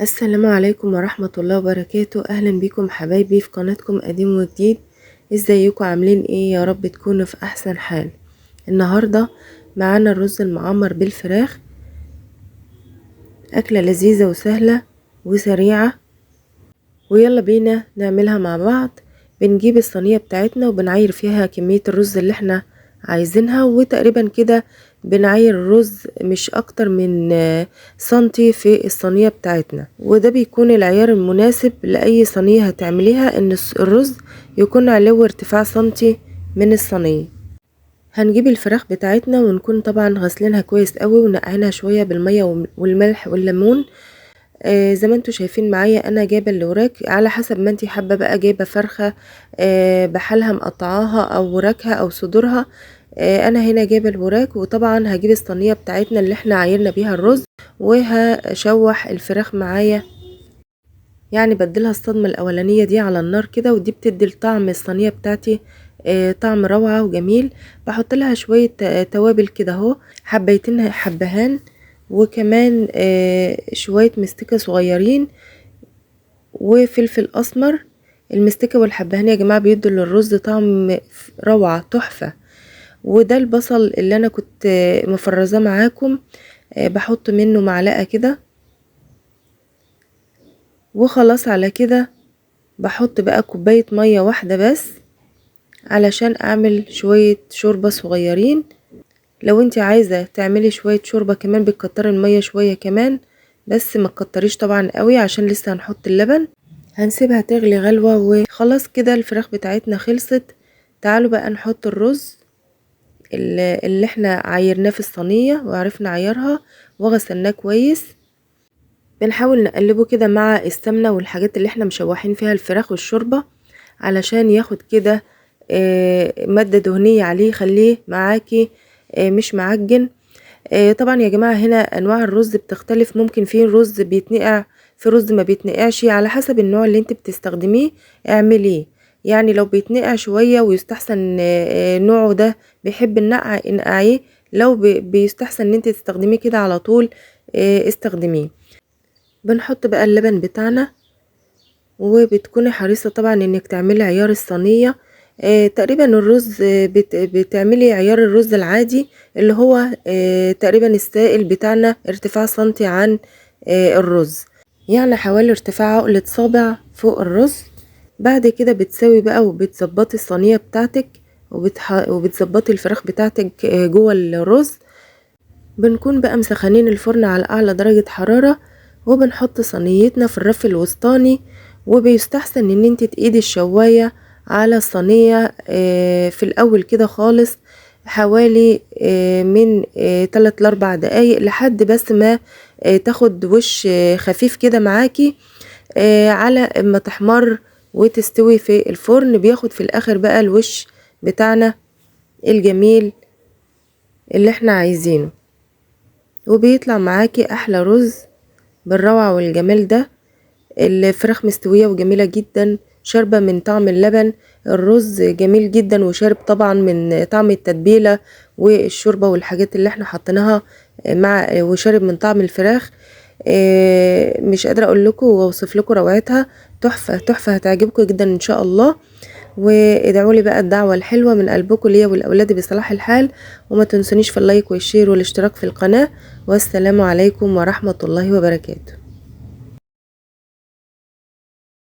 السلام عليكم ورحمة الله وبركاته. اهلا بكم حبايبي في قناتكم قديم وجديد. ازيكم عاملين ايه؟ يا رب تكونوا في احسن حال. النهاردة معانا الرز المعمر بالفراخ، اكلة لذيذة وسهلة وسريعة، ويلا بينا نعملها مع بعض. بنجيب الصينية بتاعتنا وبنعاير فيها كمية الرز اللي احنا عايزينها، وتقريبا كده بنعاير الرز مش اكتر من سنتي في الصينية بتاعتنا، وده بيكون العيار المناسب لأي صينية هتعمليها، ان الرز يكون علو ارتفاع سنتي من الصينية. هنجيب الفراخ بتاعتنا ونكون طبعا غسلينها كويس قوي ونقعينها شوية بالمية والملح والليمون. زي ما انتوا شايفين معايا انا جايبه الوراك على حسب ما انتي حابه، بقى جايبه فرخه بحالها مقطعاها او وراكها او صدورها. انا هنا جايبه الوراك، وطبعا هجيب الصينيه بتاعتنا اللي احنا عايرنا بيها الرز وهشوح الفراخ معايا، يعني بديلها الصدمه الاولانيه دي على النار كده، ودي بتدي لطعم الصينيه بتاعتي طعم روعه وجميل. بحط لها شويه توابل كده اهو، حبيتين حبهان، وكمان شوية مستكة صغيرين وفلفل اسمر. المستكة والحبهان يا جماعة بيدوا للرز طعم روعة تحفة. وده البصل اللي انا كنت مفرزاه معاكم، بحط منه معلقة كده، وخلاص على كده بحط بقى كوباية مية واحدة بس علشان اعمل شوية شوربة صغيرين. لو انت عايزة تعملي شوية شوربة كمان بتكتري المية شوية كمان، بس ما تكتريش طبعا قوي عشان لسه هنحط اللبن. هنسيبها تغلي غلوة وخلاص كده الفراخ بتاعتنا خلصت. تعالوا بقى نحط الرز اللي احنا عايرناه في الصينية وعرفنا عيارها وغسلناه كويس. بنحاول نقلبه كده مع السمنة والحاجات اللي احنا مشوحين فيها الفراخ والشوربة علشان ياخد كده مادة دهنية عليه، خليه معاكي مش معجن. طبعا يا جماعة هنا انواع الرز بتختلف، ممكن في رز بيتنقع، في رز ما بيتنقعش، على حسب النوع اللي انت بتستخدميه اعمليه. يعني لو بيتنقع شوية ويستحسن نوعه ده بيحب النقع انقعيه، لو بيستحسن ان انت تستخدميه كده على طول استخدميه. بنحط بقى اللبن بتاعنا، وبتكوني حريصة طبعا انك تعملي عيار الصينية. تقريبا الرز بتعملي عيار الرز العادي اللي هو تقريبا السائل بتاعنا ارتفاع سنتي عن الرز، يعني حوالي ارتفاع عقلة صابع فوق الرز. بعد كده بتسوي بقى وبتظبطي الصينية بتاعتك وبتظبطي الفراخ بتاعتك جوه الرز. بنكون بقى مسخنين الفرن على اعلى درجة حرارة، وبنحط صينيتنا في الرف الوسطاني، وبيستحسن ان انت تقيدي الشواية على الصينية في الاول كده خالص، حوالي من 3 ل4 دقايق لحد بس ما تاخد وش خفيف كده معاكي، على اما تحمر وتستوي في الفرن. بياخد في الاخر بقى الوش بتاعنا الجميل اللي احنا عايزينه، وبيطلع معاكي احلى رز بالروعة والجمال ده. الفراخ مستوية وجميلة جدا، شاربة من طعم اللبن، الرز جميل جدا وشارب طبعا من طعم التتبيلة والشوربة والحاجات اللي احنا حطيناها مع، وشارب من طعم الفراخ. مش قادرة اقول لكم واوصف لكم روعتها، تحفة تحفة، هتعجبكم جدا ان شاء الله. وادعوا لي بقى الدعوة الحلوة من قلبكم ليا ولأولادي بصلاح الحال، وما تنسونيش في اللايك والشير والاشتراك في القناة. والسلام عليكم ورحمة الله وبركاته.